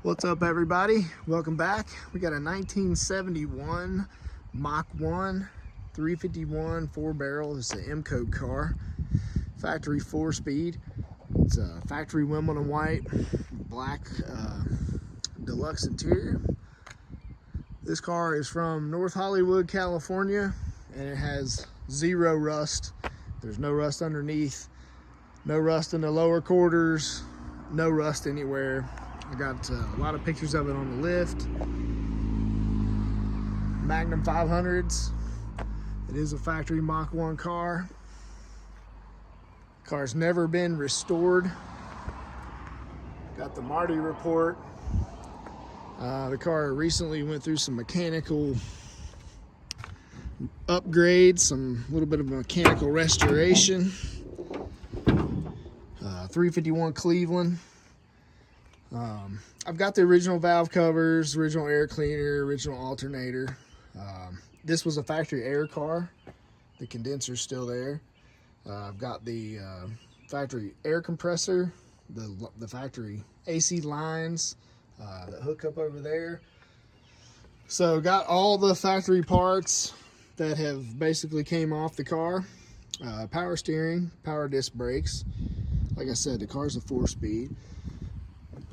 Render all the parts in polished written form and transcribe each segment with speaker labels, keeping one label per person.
Speaker 1: What's up, everybody? Welcome back. We got a 1971 Mach 1 351 4-barrel. It's an M code car, factory 4-speed. It's a factory Wimbledon white, black deluxe interior. This car is from North Hollywood, California, and it has zero rust. There's no rust underneath, no rust in the lower quarters, no rust anywhere. I got a lot of pictures of it on the lift. Magnum 500s. It is a factory Mach 1 car. Car's never been restored. Got the Marty report. The car recently went through some mechanical upgrades, some little bit of mechanical restoration. 351 Cleveland. I've got the original valve covers, original air cleaner, original alternator. This was a factory air car. The condenser's still there. I've got the factory air compressor, the factory AC lines that hook up over there. So got all the factory parts that have basically came off the car. Power steering, power disc brakes. Like I said, the car's a 4-speed.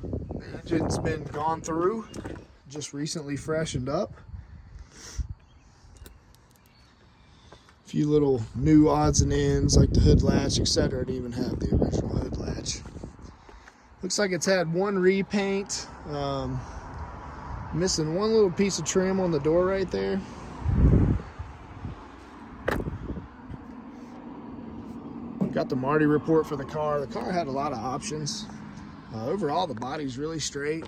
Speaker 1: The engine's been gone through, just recently freshened up. A few little new odds and ends like the hood latch, etc. I didn't even have the original hood latch. Looks like it's had one repaint. Missing one little piece of trim on the door right there. Got the Marty report for the car. The car had a lot of options. Overall, the body's really straight.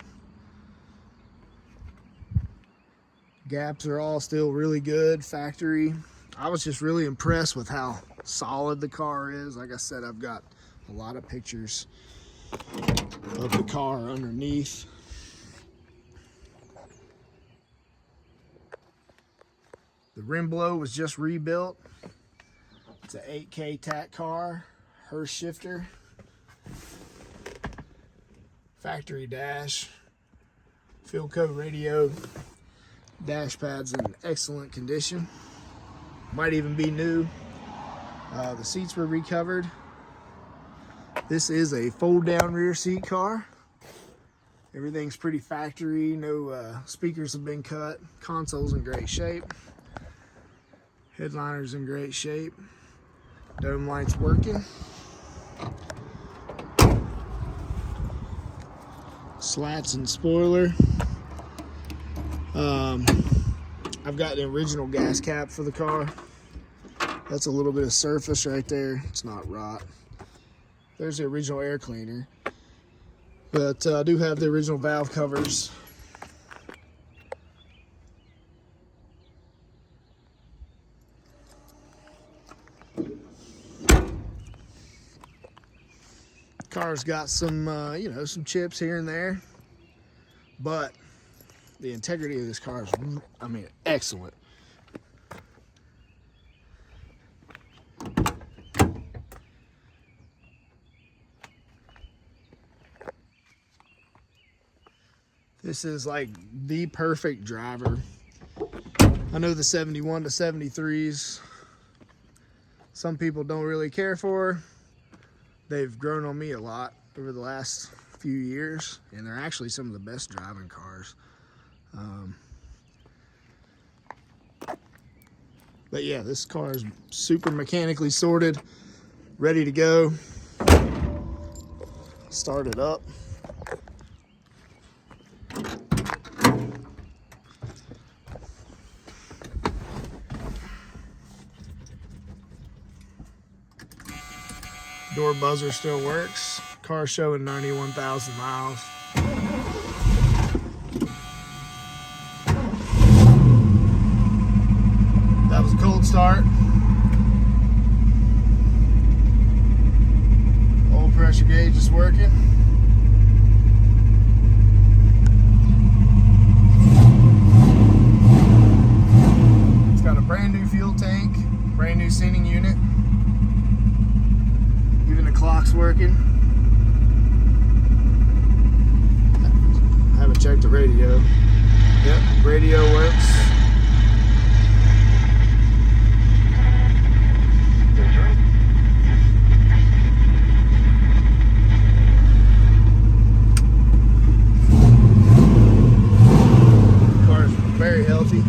Speaker 1: Gaps are all still really good, factory. I was just really impressed with how solid the car is. Like I said, I've got a lot of pictures of the car underneath. The rim blow was just rebuilt. It's an 8K TAC car, Hurst shifter. Factory dash, Philco radio, dash pads in excellent condition. Might even be new. The seats were recovered. This is a fold-down rear seat car. Everything's pretty factory. No speakers have been cut. Console's in great shape. Headliner's in great shape. Dome lights working. Slats and spoiler. I've got the original gas cap for the car. That's a little bit of surface right there. It's not rot. There's the original air cleaner. But I do have the original valve covers. Car's got some, some chips here and there, but the integrity of this car is, excellent. This is like the perfect driver. I know the 71 to 73s, some people don't really care for. They've grown on me a lot over the last few years, and they're actually some of the best driving cars. But yeah, this car is super mechanically sorted, ready to go. Start it up. Door buzzer still works. Car showing 91,000 miles. That was a cold start. Oil pressure gauge is working. It's got a brand new fuel tank, brand new seating unit. Clock's working. I have a radio. Yep, radio works. Car's very healthy.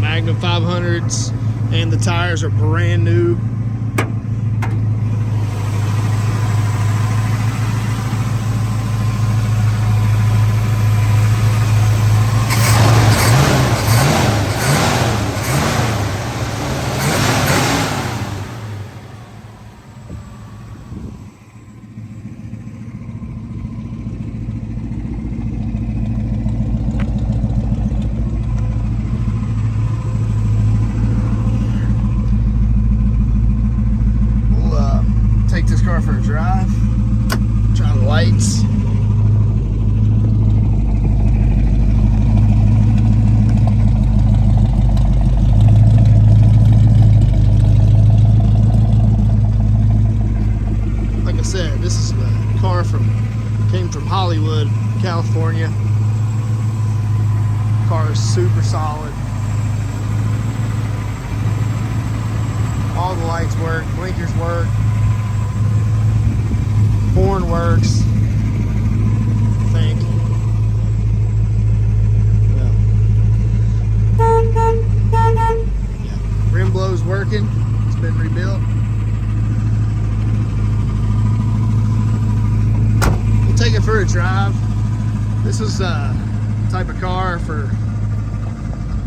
Speaker 1: Magnum 500s and the tires are brand new. Take this car for a drive, try the lights. Like I said, this is a car came from Hollywood, California. Car is super solid. All the lights work, blinkers work. Horn works, I think. Yeah. Rim blow's working. It's been rebuilt. We'll take it for a drive. This is a type of car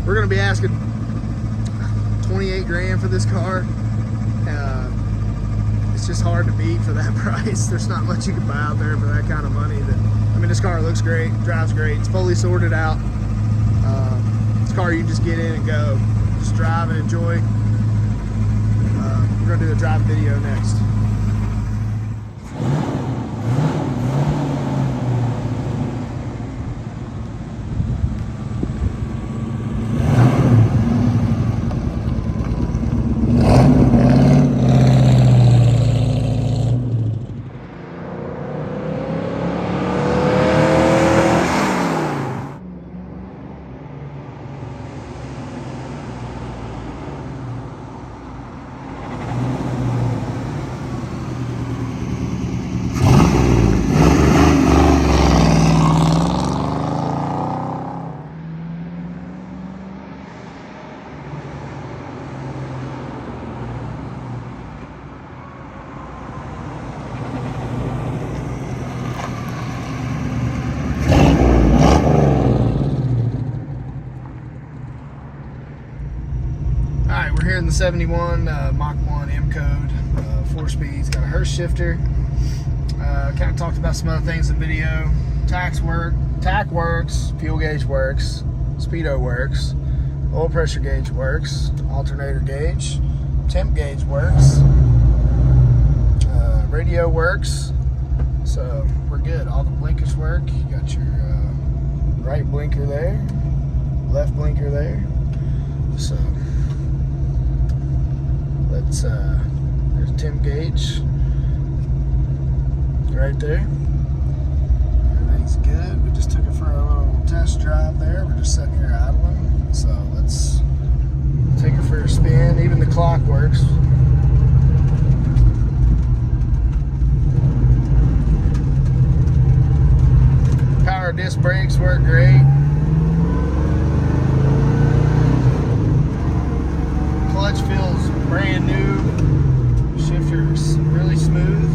Speaker 1: we're gonna be asking 28 grand for this car. It's just hard to beat for that price. There's not much you can buy out there for that kind of money. I mean, this car looks great, drives great, it's fully sorted out. It's a car you just get in and go, just drive and enjoy. We're gonna do a drive video next. We're here in the 71 Mach 1 M code, 4 speeds, got a Hurst shifter. Kind of talked about some other things in the video. Tack works, fuel gauge works, speedo works, oil pressure gauge works, alternator gauge, temp gauge works, radio works, so we're good. All the blinkers work. You got your right blinker there, left blinker there, so let's there's a temp gauge right there. Everything's good. We just took it for a little test drive there. We're just sitting here idling, so let's take it for a spin. Even the clock works. Power disc brakes work great. Clutch feels brand new. Shifter's really smooth.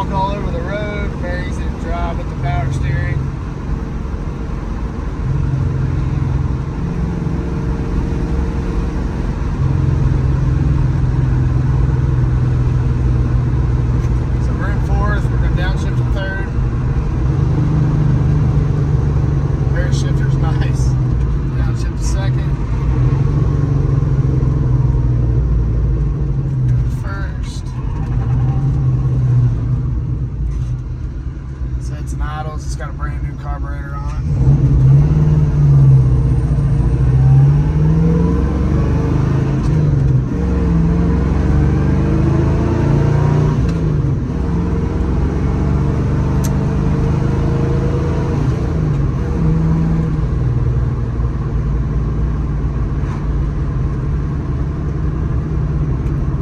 Speaker 1: walk all over the road, very easy to drive with the power steering. So we're in fourth, we're going to downshift to third. Air shifter's nice. Downshift to second. It's an idles, it's got a brand new carburetor on it.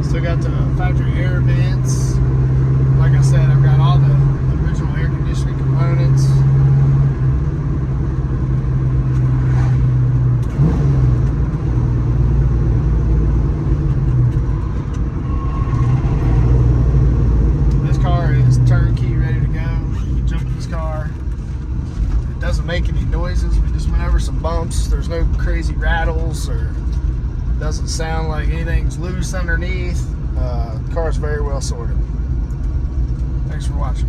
Speaker 1: Still got the factory air vents. Like I said, I've got all the original air conditioning components. This car is turnkey, ready to go. You can jump in this car. It doesn't make any noises. We just went over some bumps. There's no crazy rattles, or doesn't sound like anything's loose underneath. The car is very well sorted. Thanks for watching.